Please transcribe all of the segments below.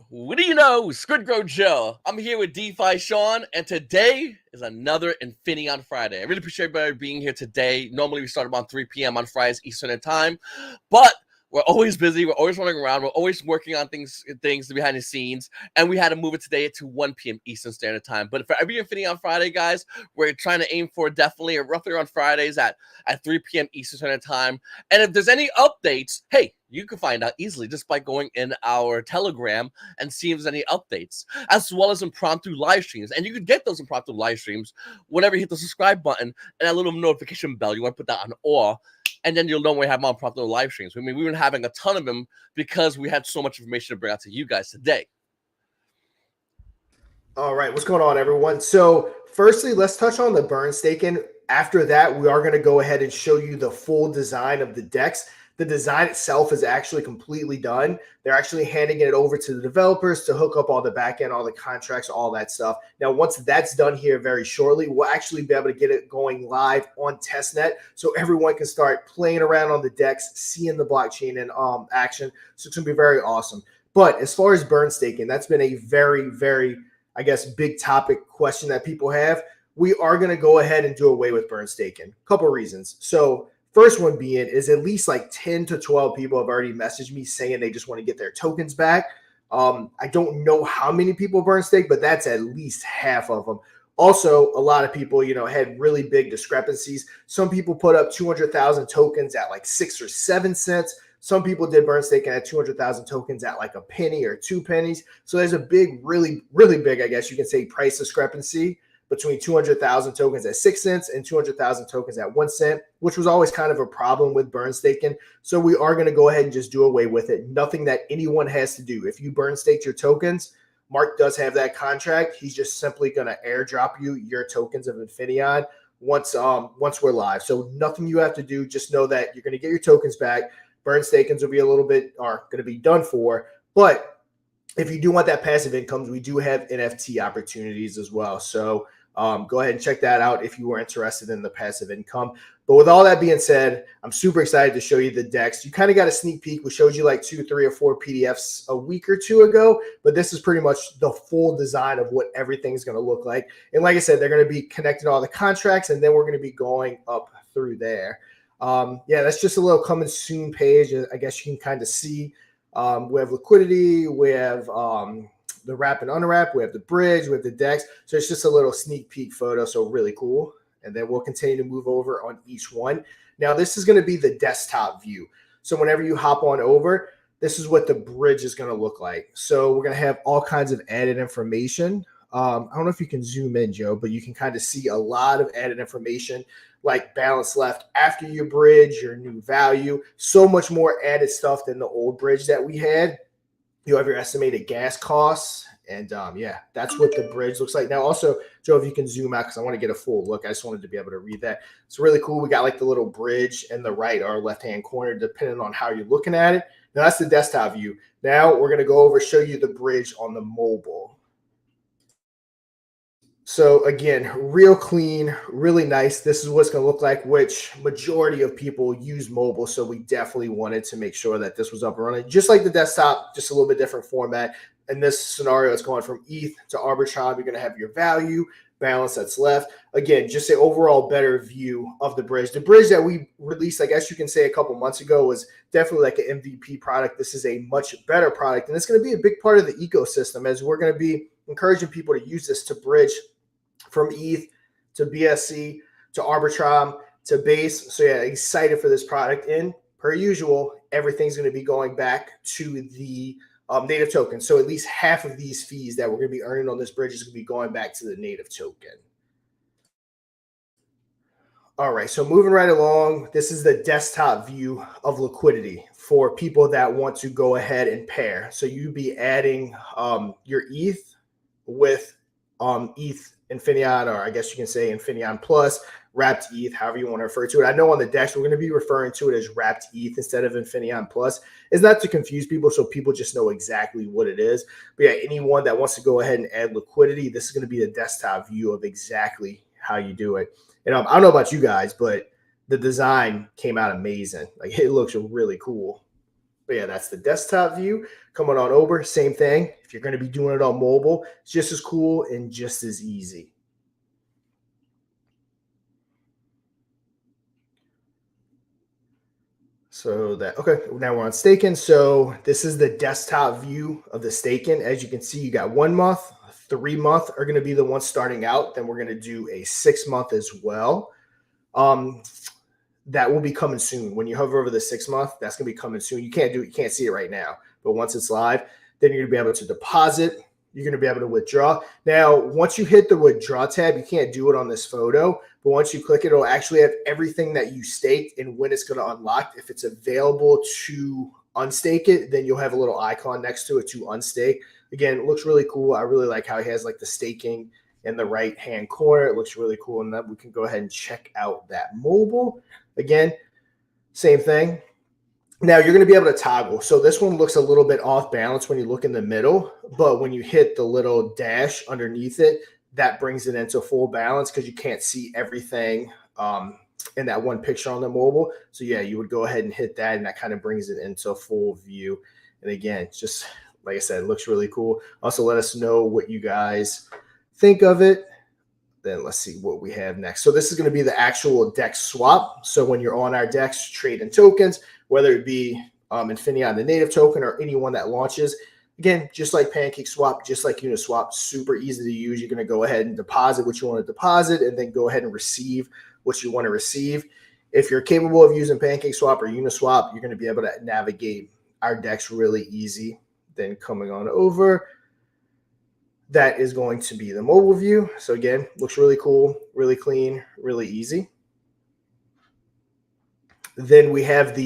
What do you know, Squidgrow Joe? I'm here with Defi Shaun, and today is another Infinion Friday. I really appreciate everybody being here today. Normally we start about 3 p.m. on Fridays Eastern Time, but we're always busy. We're always running around. We're always working on things behind the scenes, and we had to move it today to 1 p.m. Eastern Standard Time. But for every Infinion Friday, guys, we're trying to aim for definitely roughly around Fridays at 3 p.m. Eastern Standard Time. And if there's any updates, hey, you can find out easily just by going in our Telegram and see if there's any updates, as well as impromptu live streams. And you can get those impromptu live streams whenever you hit the subscribe button and that little notification bell. You want to put that on all, and then you'll know when we have more impromptu live streams. I mean, we've been having a ton of them because we had so much information to bring out to you guys today. All right, what's going on, everyone? So firstly, let's touch on the burn staking. After that, we are going to go ahead and show you the full design of the decks. The design itself is actually completely done. They're actually handing it over to the developers to hook up all the backend, all the contracts, all that stuff. Now, once that's done here very shortly, we'll actually be able to get it going live on testnet so everyone can start playing around on the decks, seeing the blockchain in action. So it's going to be very awesome. But as far as burn staking, that's been a very, very, I guess, big topic question that people have. We are going to go ahead and do away with burn staking. Couple reasons. So first one being is at least like 10 to 12 people have already messaged me saying they just want to get their tokens back. I don't know how many people burn stake, but that's at least half of them. Also, a lot of people, had really big discrepancies. Some people put up 200,000 tokens at like 6 or 7 cents. Some people did burn staking at 200,000 tokens at like a penny or 2 pennies. So there's a big, really, really big, I guess you can say, price discrepancy between 200,000 tokens at 6 cents and 200,000 tokens at 1 cent, which was always kind of a problem with burn staking. So we are going to go ahead and just do away with it. Nothing that anyone has to do. If you burn staked your tokens, Mark does have that contract. He's just simply going to airdrop you your tokens of Infinion once we're live. So nothing you have to do. Just know that you're going to get your tokens back. Burn stakings will be a little bit are going to be done for, but if you do want that passive income, we do have NFT opportunities as well. So go ahead and check that out if you were interested in the passive income. But with all that being said, I'm super excited to show you the decks. You kind of got a sneak peek. We showed you like 2, 3, or 4 PDFs a week or two ago, but this is pretty much the full design of what everything's going to look like. And like I said, they're going to be connected to all the contracts, and then we're going to be going up through there. Yeah, that's just a little coming soon page. I guess you can kind of see. We have liquidity, we have the wrap and unwrap, we have the bridge, we have the decks. So it's just a little sneak peek photo, so really cool. And then we'll continue to move over on each one. Now, this is going to be the desktop view. So whenever you hop on over, this is what the bridge is going to look like. So we're going to have all kinds of added information. I don't know if you can zoom in, Joe, but you can kind of see a lot of added information like balance left after your bridge, your new value, so much more added stuff than the old bridge that we had. You have your estimated gas costs. And yeah, that's what the bridge looks like. Now, also, Joe, if you can zoom out, because I want to get a full look. I just wanted to be able to read that. It's really cool. We got like the little bridge in the right or left-hand corner, depending on how you're looking at it. Now, that's the desktop view. Now, we're going to go over, show you the bridge on the mobile. So again, real clean, really nice. This is what's going to look like, which majority of people use mobile. So we definitely wanted to make sure that this was up and running. Just like the desktop, just a little bit different format. In this scenario, it's going from ETH to Arbitrum. You're going to have your value, balance that's left. Again, just an overall better view of the bridge. The bridge that we released, I guess you can say a couple months ago, was definitely like an MVP product. This is a much better product. And it's going to be a big part of the ecosystem as we're going to be encouraging people to use this to bridge from ETH to BSC to Arbitrum to Base. So yeah, excited for this product. And per usual, everything's going to be going back to the native token. So at least half of these fees that we're going to be earning on this bridge is going to be going back to the native token. All right, so moving right along, this is the desktop view of liquidity for people that want to go ahead and pair. So you'd be adding your ETH with ETH Infinion, or I guess you can say Infinion Plus, wrapped ETH, however you want to refer to it. I know on the decks, we're going to be referring to it as wrapped ETH instead of Infinion Plus. It's not to confuse people, so people just know exactly what it is. But yeah, anyone that wants to go ahead and add liquidity, this is going to be the desktop view of exactly how you do it. And I don't know about you guys, but the design came out amazing. Like, it looks really cool. But yeah, that's the desktop view. Coming on over, same thing. If you're going to be doing it on mobile, it's just as cool and just as easy. So that, okay, now we're on staking. So this is the desktop view of the staking. As you can see, you got 1 month, 3 month are going to be the ones starting out. Then we're going to do a 6 month as well. That will be coming soon. When you hover over the 6 month, that's going to be coming soon. You can't see it right now, but once it's live, then you're going to be able to deposit. You're going to be able to withdraw. Now, once you hit the withdraw tab, you can't do it on this photo, but once you click it, it'll actually have everything that you staked and when it's going to unlock. If it's available to unstake it, then you'll have a little icon next to it to unstake. Again, it looks really cool. I really like how he has like the staking in the right hand corner. It looks really cool. And then we can go ahead and check out that mobile. Again, same thing. Now you're going to be able to toggle. So this one looks a little bit off balance when you look in the middle, but when you hit the little dash underneath it, that brings it into full balance because you can't see everything in that one picture on the mobile. So yeah, you would go ahead and hit that, and that kind of brings it into full view. And again, just like I said, it looks really cool. Also, let us know what you guys think of it. Then let's see what we have next. So this is going to be the actual DEX swap. So when you're on our DEX trading tokens, whether it be Infinaeon, the native token, or anyone that launches, again, just like PancakeSwap, just like Uniswap, super easy to use. You're going to go ahead and deposit what you want to deposit and then go ahead and receive what you want to receive. If you're capable of using PancakeSwap or Uniswap, you're going to be able to navigate our DEX really easy. Then coming on over, that is going to be the mobile view. So again, looks really cool, really clean, really easy. Then we have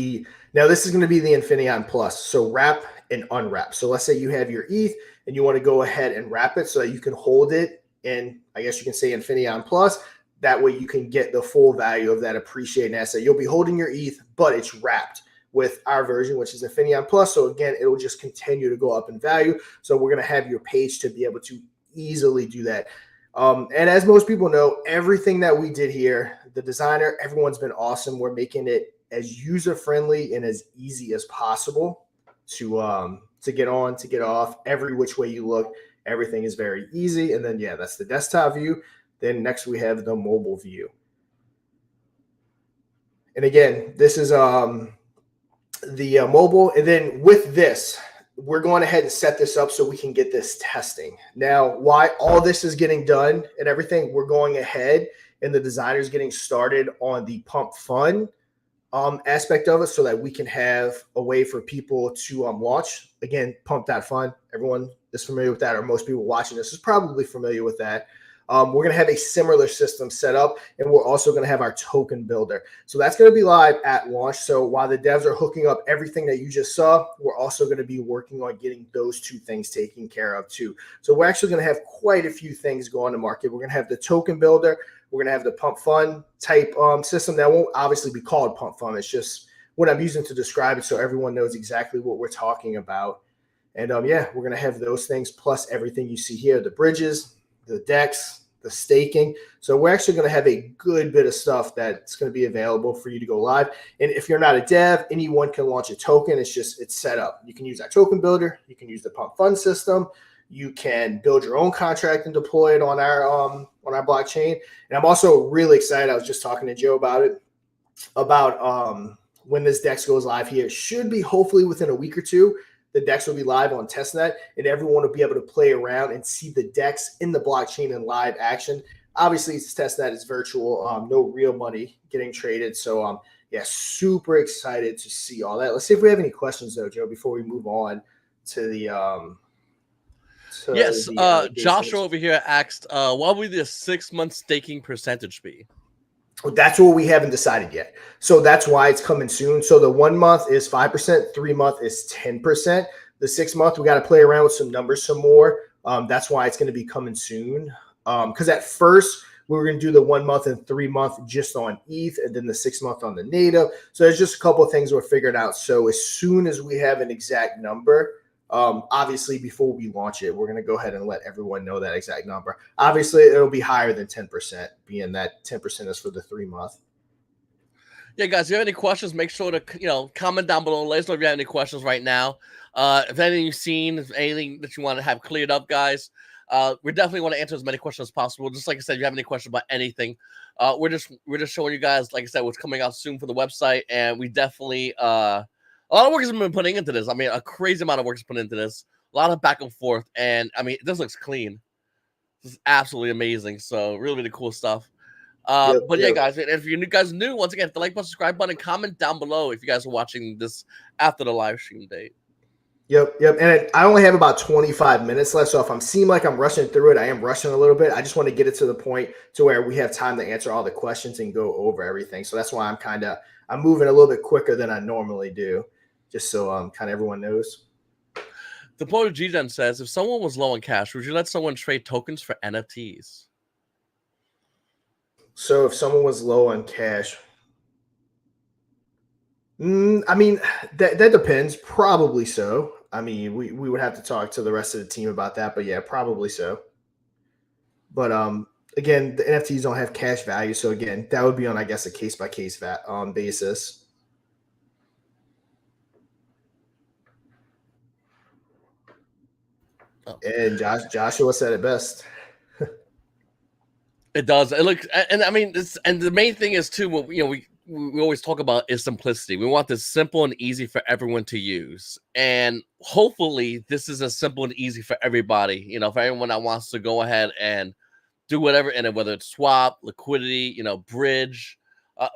now this is going to be the Infinion Plus. So wrap and unwrap. So let's say you have your ETH and you want to go ahead and wrap it so that you can hold it in, I guess you can say Infinion Plus. That way you can get the full value of that appreciating asset. You'll be holding your ETH, but it's wrapped with our version, which is Infinion Plus. So again, it'll just continue to go up in value. So we're going to have your page to be able to easily do that. And as most people know, everything that we did here, the designer, everyone's been awesome. We're making it as user-friendly and as easy as possible to get on, to get off, every which way you look. Everything is very easy. And then, yeah, that's the desktop view. Then next we have the mobile view. And again, this is the mobile. And then with this, we're going ahead and set this up so we can get this testing. Now, why all this is getting done and everything, we're going ahead and the designer's getting started on the pump fund aspect of it so that we can have a way for people to launch. Again, pump.fund. Everyone is familiar with that, or most people watching this is probably familiar with that. We're going to have a similar system set up, and we're also going to have our token builder. So that's going to be live at launch. So while the devs are hooking up everything that you just saw, we're also going to be working on getting those two things taken care of too. So we're actually going to have quite a few things going to market. We're going to have the token builder. We're going to have the pump fund type system that won't obviously be called pump fund. It's just what I'm using to describe it so everyone knows exactly what we're talking about. And yeah, we're going to have those things plus everything you see here, the bridges, the DEX, the staking. So we're actually going to have a good bit of stuff that's going to be available for you to go live. And if you're not a dev, anyone can launch a token. It's set up. You can use our token builder. You can use the pump fund system. You can build your own contract and deploy it on our blockchain. And I'm also really excited. I was just talking to Joe about it, about when this DEX goes live here. It should be hopefully within a week or two. The DEX will be live on testnet, and everyone will be able to play around and see the DEX in the blockchain in live action. Obviously, it's testnet, it's virtual, no real money getting traded. So, yeah, super excited to see all that. Let's see if we have any questions, though, Joe, before we move on to the yes, Joshua over here asked, what would the 6 month staking percentage be? That's what we haven't decided yet. So that's why it's coming soon. So the 1 month is 5%, 3 month is 10%. The 6 month, we got to play around with some numbers some more. That's why it's going to be coming soon. Because at first we were going to do the 1 month and 3 month just on ETH, and then the 6 month on the native. So there's just a couple of things we're figuring out. So as soon as we have an exact number, obviously before we launch it, we're going to go ahead and let everyone know that exact number. Obviously it'll be higher than 10%, being that 10% is for the 3 month. Yeah, guys, if you have any questions, make sure to comment down below. Let us know if you have any questions right now. If anything you've seen, if anything that you want to have cleared up, guys, we definitely want to answer as many questions as possible. Just like I said, if you have any questions about anything, we're just showing you guys, like I said, what's coming out soon for the website, and we definitely a lot of work has been putting into this. I mean, a crazy amount of work is put into this. A lot of back and forth, and I mean, this looks clean. This is absolutely amazing. So really, really cool stuff. Yep, But yeah, yep. guys, if you guys new, once again, hit the like button, subscribe button, comment down below if you guys are watching this after the live stream date. Yep, yep. And I only have about 25 minutes left. So if I'm seem like I'm rushing through it, I am rushing a little bit. I just want to get it to the point to where we have time to answer all the questions and go over everything. So that's why I'm moving a little bit quicker than I normally do, just so kind of everyone knows. The Poet G-Gen says, if someone was low on cash, would you let someone trade tokens for NFTs? So if someone was low on cash, I mean, that depends. Probably so. I mean, we would have to talk to the rest of the team about that, but yeah, probably so. But again, the NFTs don't have cash value, so again, that would be on, I guess, a case by case basis. Oh. And Joshua said it best. It does. It looks, and I mean, and the main thing is too. What we always talk about is simplicity. We want this simple and easy for everyone to use, and hopefully, this is as simple and easy for everybody. For everyone that wants to go ahead and do whatever in it, whether it's swap, liquidity, bridge,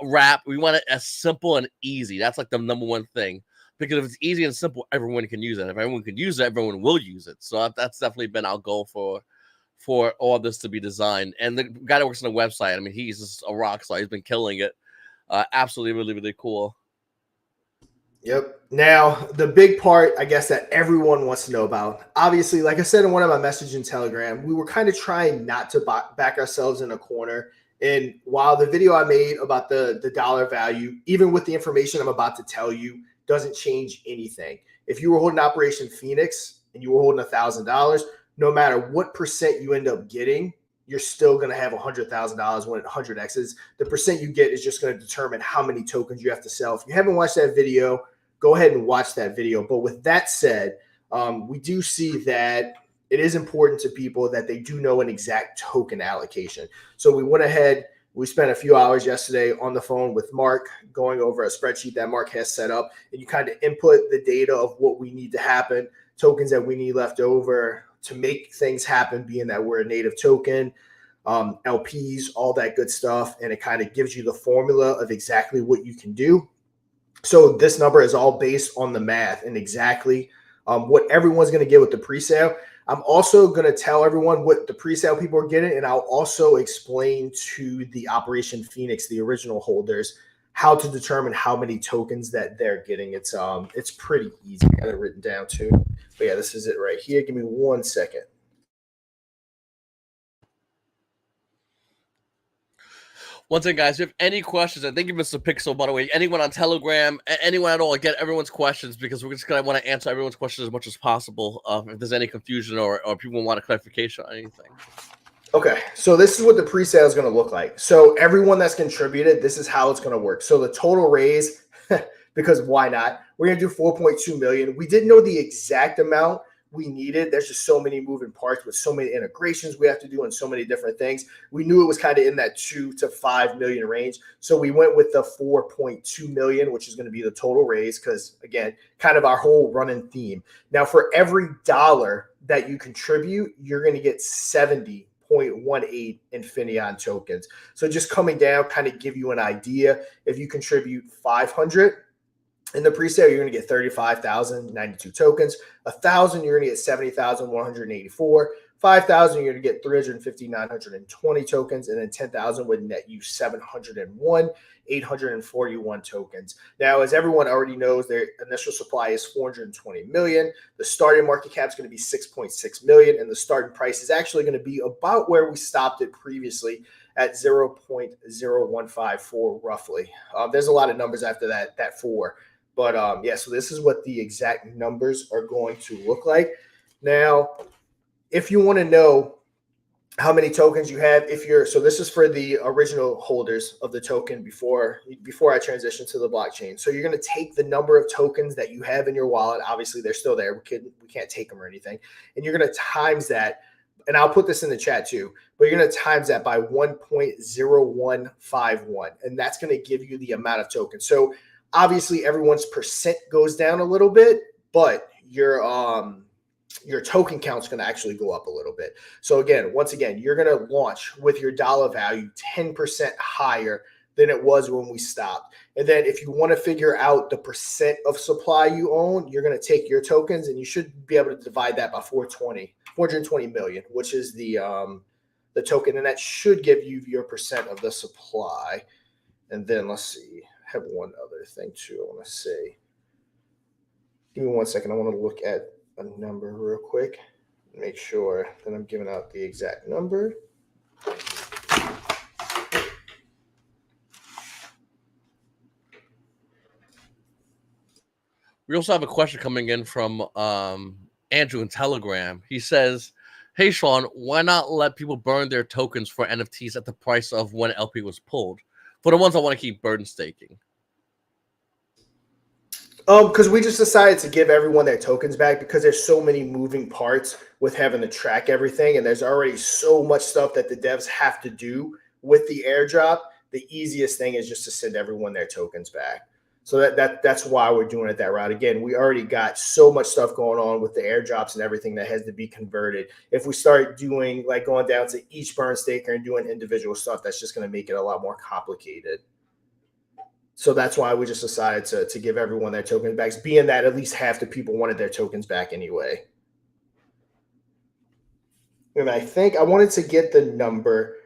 wrap. We want it as simple and easy. That's like the number one thing. Because if it's easy and simple, everyone can use it. If everyone can use it, everyone will use it. So that's definitely been our goal for all this to be designed. And the guy that works on the website, I mean, he's just a rock star. He's been killing it. Absolutely, really, really cool. Yep. Now, the big part, I guess, that everyone wants to know about, obviously, like I said in one of my messages in Telegram, we were kind of trying not to back ourselves in a corner. And while the video I made about the dollar value, even with the information I'm about to tell you, doesn't change anything. If you were holding Operation Phoenix and you were holding $1,000, no matter what percent you end up getting, you're still going to have $100,000 when it 100x's. The percent you get is just going to determine how many tokens you have to sell. If you haven't watched that video, go ahead and watch that video. But with that said, we do see that it is important to people that they do know an exact token allocation. So we went ahead, we spent a few hours yesterday on the phone with Mark going over a spreadsheet that Mark has set up, and you kind of input the data of what we need to happen, tokens that we need left over to make things happen, being that we're a native token, LPs, all that good stuff. And it kind of gives you the formula of exactly what you can do. So this number is all based on the math and exactly what everyone's going to get with the presale. I'm also going to tell everyone what the presale people are getting, and I'll also explain to the Operation Phoenix, the original holders, how to determine how many tokens that they're getting. It's pretty easy. I got it written down too. But yeah, this is it right here. Give me 1 second. Once again, guys, if you have any questions, and thank you, Mr. Pixel, by the way, anyone on Telegram, anyone at all, get everyone's questions, because we're just going to want to answer everyone's questions as much as possible. If there's any confusion or people want a clarification on anything. Okay, so this is what the pre-sale is going to look like. So everyone that's contributed, this is how it's going to work. So the total raise, because why not? We're going to do 4.2 million. We didn't know the exact amount we needed. There's just so many moving parts with so many integrations we have to do and so many different things. We knew it was kind of in that 2 to 5 million range. So we went with the 4.2 million, which is going to be the total raise, because again, kind of our whole running theme. Now, for every dollar that you contribute, you're going to get 70.18 Infinaeon tokens. So just coming down, kind of give you an idea. If you contribute 500 in the pre-sale, you're going to get 35,092 tokens. 1,000, you're going to get 70,184. 5,000, you're going to get 350,920 tokens, and then 10,000 would net you 701,841 tokens. Now, as everyone already knows, their initial supply is 420 million. The starting market cap is going to be 6.6 million, and the starting price is actually going to be about where we stopped it previously at 0.0154 roughly. There's a lot of numbers after that 4. But yeah, so this is what the exact numbers are going to look like. Now, if you want to know how many tokens you have. If you're, so this is for the original holders of the token before I transition to the blockchain. So you're going to take the number of tokens that you have in your wallet. Obviously they're still there. We can't take them or anything. And you're going to times that, and I'll put this in the chat too, but you're going to times that by 1.0151, and that's going to give you the amount of tokens. So obviously everyone's percent goes down a little bit, but your token count's going to actually go up a little bit. So again, once again, you're going to launch with your dollar value 10% higher than it was when we stopped. And then if you want to figure out the percent of supply you own, you're going to take your tokens and you should be able to divide that by 420 million, which is the token. And that should give you your percent of the supply. And then let's see, I have one other thing too I want to say. Give me 1 second. I want to look at a number real quick, make sure that I'm giving out the exact number. We also have a question coming in from Andrew in Telegram. He says, "Hey Shaun, why not let people burn their tokens for NFTs at the price of when LP was pulled? For the ones I want to keep burden staking." Because we just decided to give everyone their tokens back because there's so many moving parts with having to track everything, and there's already so much stuff that the devs have to do with the airdrop. The easiest thing is just to send everyone their tokens back. So that's why we're doing it that route. Again, we already got so much stuff going on with the airdrops and everything that has to be converted. If we start doing like going down to each burn staker and doing individual stuff, that's just going to make it a lot more complicated. So that's why we just decided to give everyone their tokens back, being that at least half the people wanted their tokens back anyway. And I think I wanted to get the number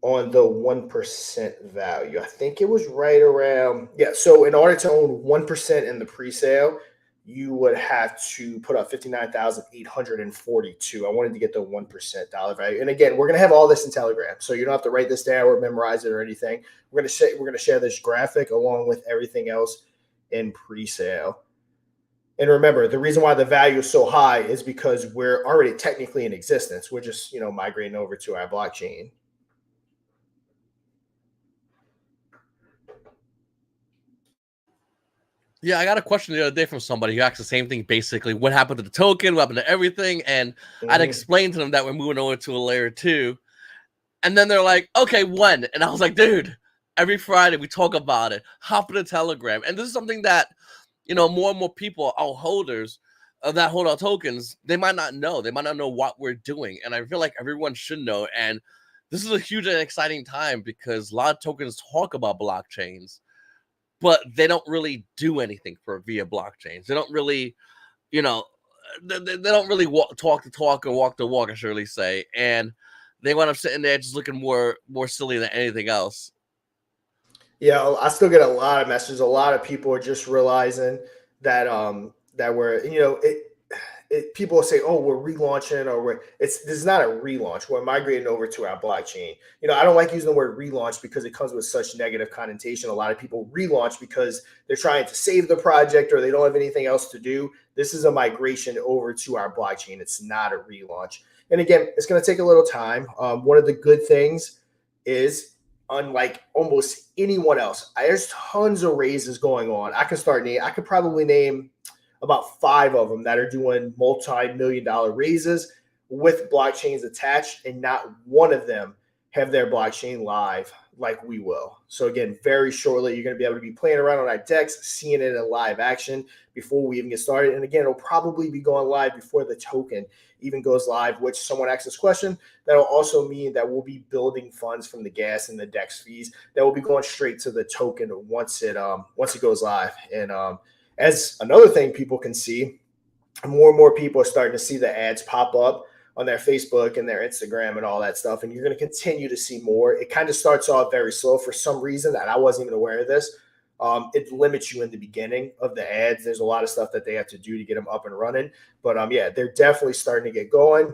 on the 1% value. I think it was right around, yeah. So in order to own 1% in the pre-sale, you would have to put up 59,842. I wanted to get the 1% dollar value. And again, we're going to have all this in Telegram. So you don't have to write this down or memorize it or anything. We're going to share this graphic along with everything else in pre-sale. And remember, the reason why the value is so high is because we're already technically in existence. We're just, migrating over to our blockchain. Yeah, I got a question the other day from somebody who asked the same thing, basically. What happened to the token? What happened to everything? And I'd explained to them that we're moving over to a layer 2. And then they're like, okay, when? And I was like, dude, every Friday we talk about it. Hop in the Telegram. And this is something that, more and more people, our holders that hold our tokens, they might not know. They might not know what we're doing. And I feel like everyone should know. And this is a huge and exciting time because a lot of tokens talk about blockchains, but they don't really do anything via blockchains. They don't really, they don't really talk the talk or walk the walk, I should really say. And they wind up sitting there just looking more silly than anything else. Yeah, I still get a lot of messages. A lot of people are just realizing that that we're, people say, oh, we're relaunching, or this is not a relaunch. We're migrating over to our blockchain. I don't like using the word relaunch because it comes with such negative connotation. A lot of people relaunch because they're trying to save the project or they don't have anything else to do. This is a migration over to our blockchain. It's not a relaunch. And again, it's going to take a little time. One of the good things is, unlike almost anyone else, there's tons of raises going on. I could probably name about 5 of them that are doing multi-million-dollar raises with blockchains attached, and not one of them have their blockchain live like we will. So again, very shortly, you're going to be able to be playing around on our decks, seeing it in live action before we even get started. And again, it'll probably be going live before the token even goes live, which someone asked this question. That'll also mean that we'll be building funds from the gas and the DEX fees that will be going straight to the token once it goes live. And as another thing people can see, more and more people are starting to see the ads pop up on their Facebook and their Instagram and all that stuff. And you're going to continue to see more. It kind of starts off very slow for some reason, and I wasn't even aware of this. It limits you in the beginning of the ads. There's a lot of stuff that they have to do to get them up and running. But yeah, they're definitely starting to get going.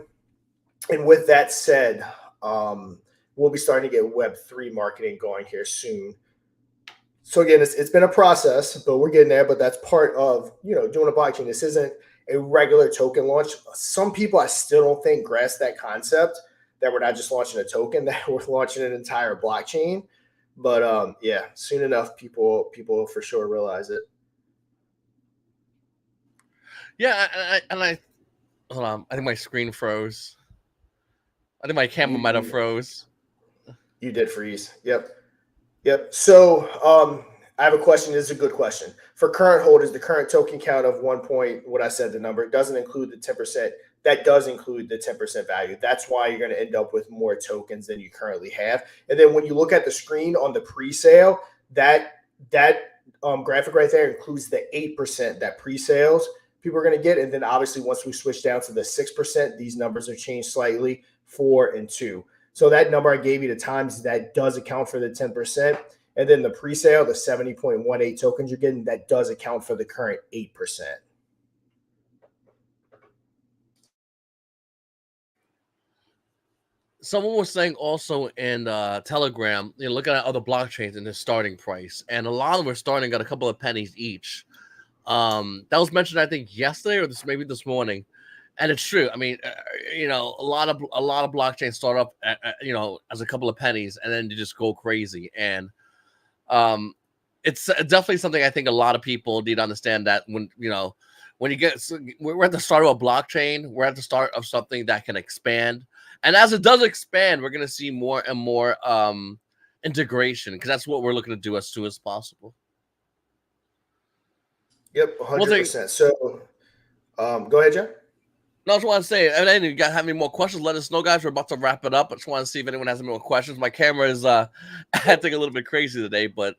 And with that said, we'll be starting to get Web3 marketing going here soon. So again, it's been a process, but we're getting there. But that's part of doing a blockchain. This isn't a regular token launch. Some people I still don't think grasp that concept, that we're not just launching a token, that we're launching an entire blockchain. But yeah, soon enough, people for sure realize it. Yeah, and I hold on. I think my screen froze. I think my camera might have You froze. you did freeze. Yep. Yep. So I have a question. This is a good question. For current holders, the current token count of 1 point, what I said, the number, it doesn't include the 10%. That does include the 10% value. That's why you're going to end up with more tokens than you currently have. And then when you look at the screen on the pre-sale, that graphic right there includes the 8% that pre-sales people are going to get. And then obviously once we switch down to the 6%, these numbers are changed slightly, 4 and 2. So that number I gave you, the times, that does account for the 10%. And then the pre-sale, the 70.18 tokens you're getting, that does account for the current 8%. Someone was saying also in Telegram, looking at other blockchains and their starting price, and a lot of them are starting at a couple of pennies each. That was mentioned, I think, yesterday or maybe this morning, and it's true. I mean, a lot of blockchains start up, as a couple of pennies, and then you just go crazy. And it's definitely something I think a lot of people need to understand, that when you get, we're at the start of a blockchain, we're at the start of something that can expand, and as it does expand, we're going to see more and more integration, because that's what we're looking to do as soon as possible. Yep, 100%. So go ahead, John. No, I just want to say, and then you got have any more questions, let us know, guys. We're about to wrap it up. I just want to see if anyone has any more questions. My camera is acting a little bit crazy today, but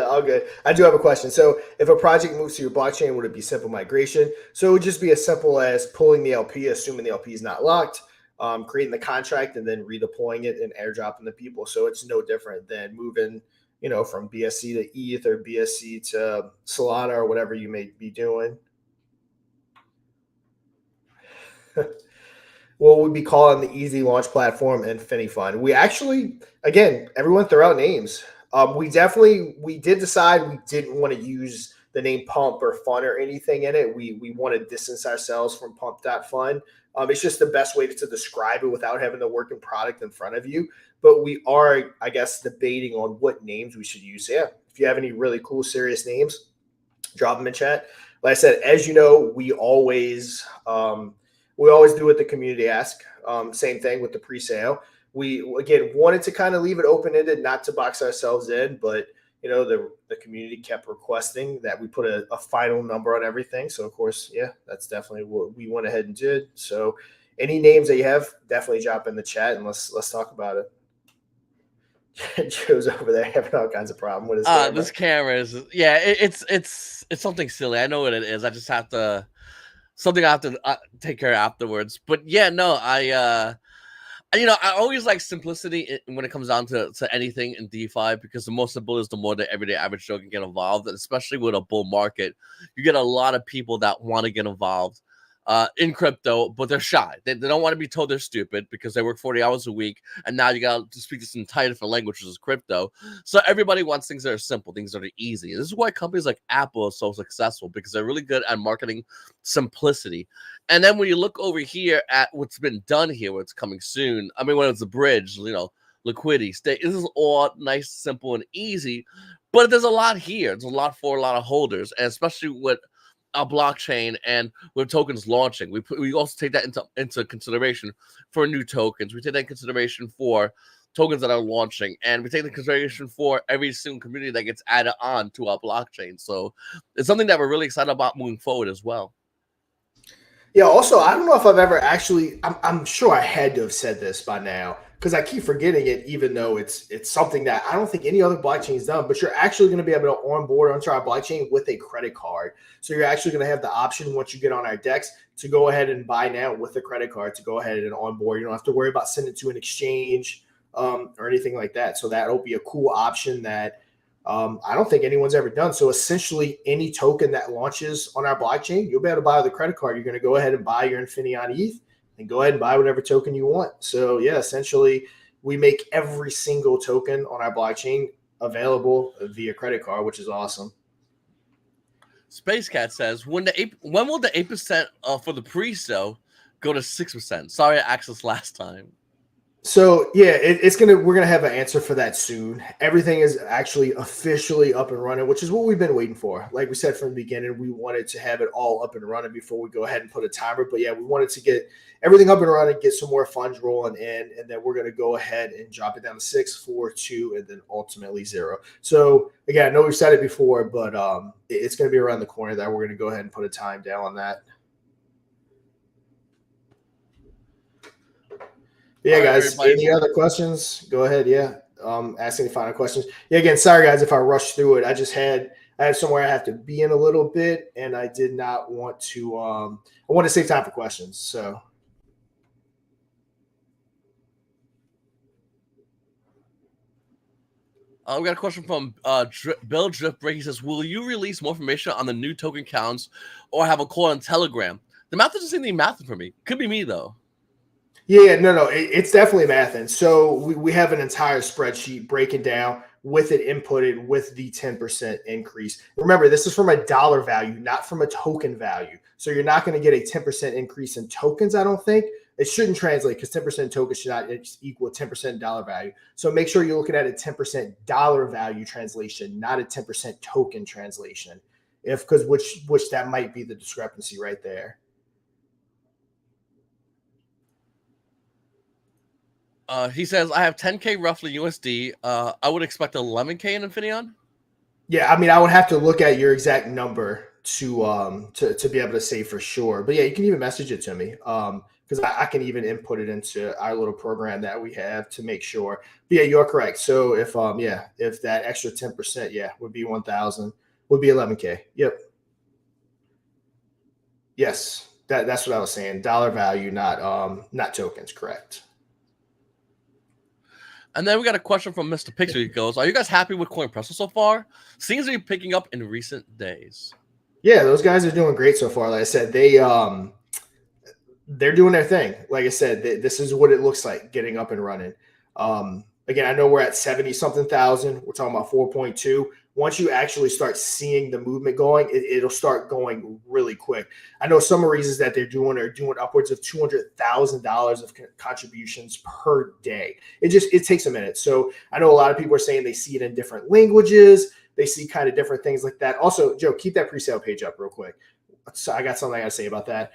all good. I do have a question. So if a project moves to your blockchain, would it be simple migration? So it would just be as simple as pulling the LP, assuming the LP is not locked, creating the contract, and then redeploying it and airdropping the people. So it's no different than moving, from BSC to ETH or BSC to Solana or whatever you may be doing. What would be calling the easy launch platform Infinaeon. We actually, again, everyone throw out names. We did decide we didn't want to use the name Pump or Fun or anything in it. We want to distance ourselves from Pump.fun. It's just the best way to describe it without having the working product in front of you. But we are, I guess, debating on what names we should use. So yeah, if you have any really cool, serious names, drop them in chat. Like I said, as you know, we always do what the community asks. Same thing with the pre-sale. We, again, wanted to kind of leave it open-ended, not to box ourselves in, but the community kept requesting that we put a final number on everything. So of course, yeah, that's definitely what we went ahead and did. So any names that you have, definitely drop in the chat and let's talk about it. Joe's over there having all kinds of problem with his camera. This camera is, yeah, it's something silly. I know what it is. I just have to take care of afterwards. But yeah, no, I always like simplicity when it comes down to anything in DeFi, because the more simple is, the more the everyday average Joe can get involved. And especially with a bull market, you get a lot of people that want to get involved in crypto, but they're shy. They don't want to be told they're stupid because they work 40 hours a week, and now you got to speak this entire different language, which is crypto. So everybody wants things that are simple, things that are easy. This is why companies like Apple are so successful, because they're really good at marketing simplicity. And then when you look over here at what's been done here, what's coming soon, I mean, when it's a bridge, liquidity, stake, this is all nice, simple, and easy. But there's a lot here. There's a lot for a lot of holders, and especially with a blockchain and with tokens launching, we also take that into consideration for new tokens. We take that in consideration for tokens that are launching, and we take the consideration for every single community that gets added on to our blockchain. So it's something that we're really excited about moving forward as well. Yeah, also, I don't know if I've ever actually, I'm sure I had to have said this by now, because I keep forgetting it, even though it's something that I don't think any other blockchain's done, but you're actually going to be able to onboard onto our blockchain with a credit card. So you're actually going to have the option, once you get on our DEX, to go ahead and buy now with a credit card, to go ahead and onboard. You don't have to worry about sending it to an exchange or anything like that. So that'll be a cool option that I don't think anyone's ever done. So essentially, any token that launches on our blockchain, you'll be able to buy with a credit card. You're going to go ahead and buy your Infinaeon ETH and go ahead and buy whatever token you want. So yeah, essentially, we make every single token on our blockchain available via credit card, which is awesome. Space Cat says, when will the 8% for the pre-sale go to 6%. Sorry, I asked this last time. So yeah, we're gonna have an answer for that soon. Everything is actually officially up and running, which is what we've been waiting for. Like we said from the beginning, we wanted to have it all up and running before we go ahead and put a timer. But yeah, we wanted to get everything up and running, get some more funds rolling in, and then we're gonna go ahead and drop it down to 6, 4, 2, and then ultimately 0. So again, I know we've said it before, but it's gonna be around the corner that we're gonna go ahead and put a time down on that. Yeah, guys. Any other questions? Go ahead. Yeah. Ask any final questions. Yeah. Again, sorry guys if I rushed through it. I have somewhere I have to be in a little bit, and I did not want to. I want to save time for questions. So. We got a question from Bill Driftbreak. He says, "Will you release more information on the new token counts, or have a call on Telegram?" The math doesn't seem to be mathing for me. Could be me though. Yeah, no, it's definitely mathing. So we have an entire spreadsheet breaking down with it inputted with the 10% increase. Remember, this is from a dollar value, not from a token value. So you're not going to get a 10% increase in tokens, I don't think. It shouldn't translate because 10% tokens should not equal 10% dollar value. So make sure you're looking at a 10% dollar value translation, not a 10% token translation. Because which that might be the discrepancy right there. He says, "I have 10K roughly USD. I would expect 11K in Infinion." Yeah, I mean, I would have to look at your exact number to be able to say for sure. But yeah, you can even message it to me because I can even input it into our little program that we have to make sure. But yeah, you're correct. So if that extra 10%, would be 1,000, would be 11K. Yep. Yes, that's what I was saying. Dollar value, not tokens. Correct. And then we got a question from Mr. Pixel. He goes, "Are you guys happy with CoinPresso so far? Seems to be picking up in recent days." Yeah, those guys are doing great so far. Like I said, they're doing their thing. Like I said, this is what it looks like getting up and running. Again, I know we're at 70 something thousand. We're talking about 4.2. Once you actually start seeing the movement going, it'll start going really quick. I know some reasons that they're doing upwards of $200,000 of contributions per day. It takes a minute. So I know a lot of people are saying they see it in different languages. They see kind of different things like that. Also, Joe, keep that pre-sale page up real quick. So I got something I got to say about that.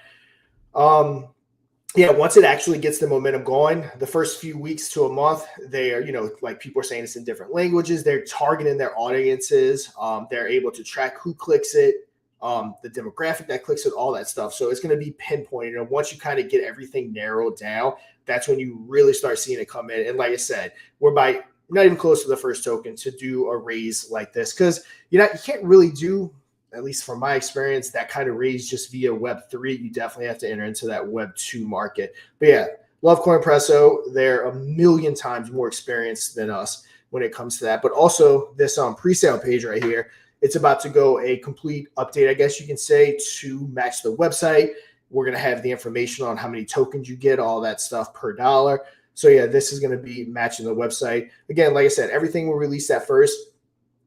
Once it actually gets the momentum going, the first few weeks to a month, they are, like people are saying it's in different languages. They're targeting their audiences. They're able to track who clicks it, the demographic that clicks it, all that stuff. So it's going to be pinpointed. And once you kind of get everything narrowed down, that's when you really start seeing it come in. And like I said, we're not even close to the first token to do a raise like this because you can't really do, at least from my experience, that kind of raise just via Web3. You definitely have to enter into that Web2 market. But yeah, love CoinPresso. They're a million times more experienced than us when it comes to that. But also this pre-sale page right here, it's about to go a complete update, I guess you can say, to match the website. We're going to have the information on how many tokens you get, all that stuff per dollar. So yeah, this is going to be matching the website. Again, like I said, everything will release at first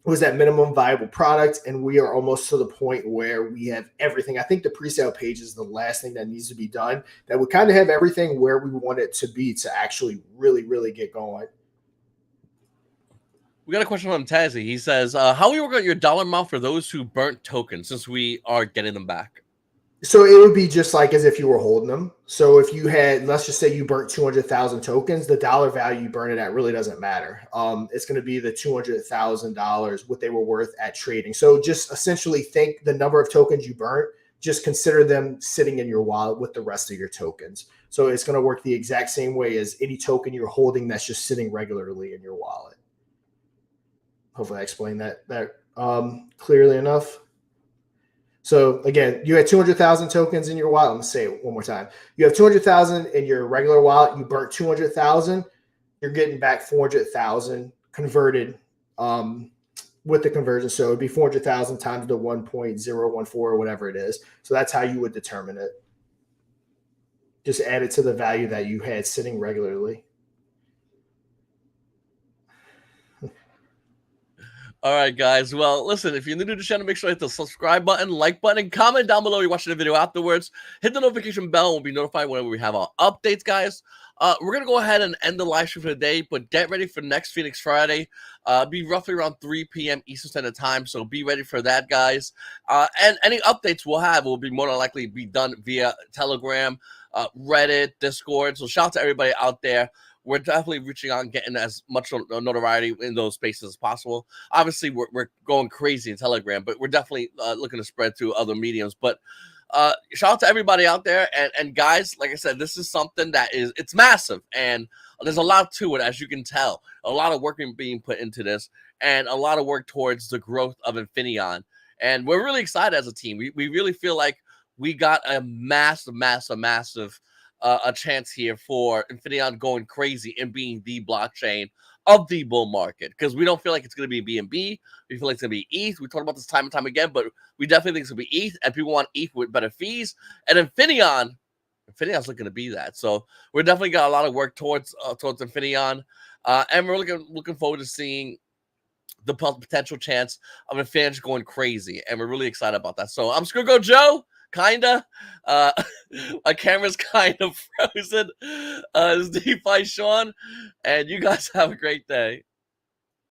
was that minimum viable product, and we are almost to the point where we have everything. I think the pre-sale page is the last thing that needs to be done. That would kind of have everything where we want it to be to actually really, really get going. We got a question from Tazzy. He says, "How will you work out your dollar amount for those who burnt tokens since we are getting them back?" So it would be just like as if you were holding them. So if you had, let's just say you burnt 200,000 tokens, the dollar value you burn it at really doesn't matter. It's going to be the $200,000, what they were worth at trading. So just essentially think the number of tokens you burnt, just consider them sitting in your wallet with the rest of your tokens. So it's going to work the exact same way as any token you're holding that's just sitting regularly in your wallet. Hopefully I explained that clearly enough. So again, you had 200,000 tokens in your wallet. I'm gonna say it one more time. You have 200,000 in your regular wallet. You burnt 200,000. You're getting back 400,000 converted with the conversion. So it'd be 400,000 times the 1.014 or whatever it is. So that's how you would determine it. Just add it to the value that you had sitting regularly. All right, guys. Well, listen, if you're new to the channel, make sure to hit the subscribe button, like button, and comment down below. You're watching the video afterwards. Hit the notification bell and we'll be notified whenever we have our updates, guys. We're going to go ahead and end the live stream for the day, but get ready for next Phoenix Friday. Be roughly around 3 p.m. Eastern Standard Time, so be ready for that, guys. And any updates we'll have will be more than likely be done via Telegram, Reddit, Discord. So shout out to everybody out there. We're definitely reaching out and getting as much notoriety in those spaces as possible. Obviously, we're going crazy in Telegram, but we're definitely looking to spread to other mediums. But shout out to everybody out there. And guys, like I said, this is something that it's massive. And there's a lot to it, as you can tell. A lot of work being put into this and a lot of work towards the growth of Infinaeon. And we're really excited as a team. We really feel like we got a massive a chance here for Infinaeon going crazy and being the blockchain of the bull market, because we don't feel like it's going to be BNB. We feel like it's going to be ETH. We talk about this time and time again, but we definitely think it's going to be ETH, and people want ETH with better fees. And Infinaeon's looking to be that. So we're definitely got a lot of work towards Infinaeon, and we're looking forward to seeing the potential chance of Infinaeon going crazy, and we're really excited about that. So I'm Squidgrow Joe. Kinda. My camera's kind of frozen. This is DeFi Shaun, and you guys have a great day.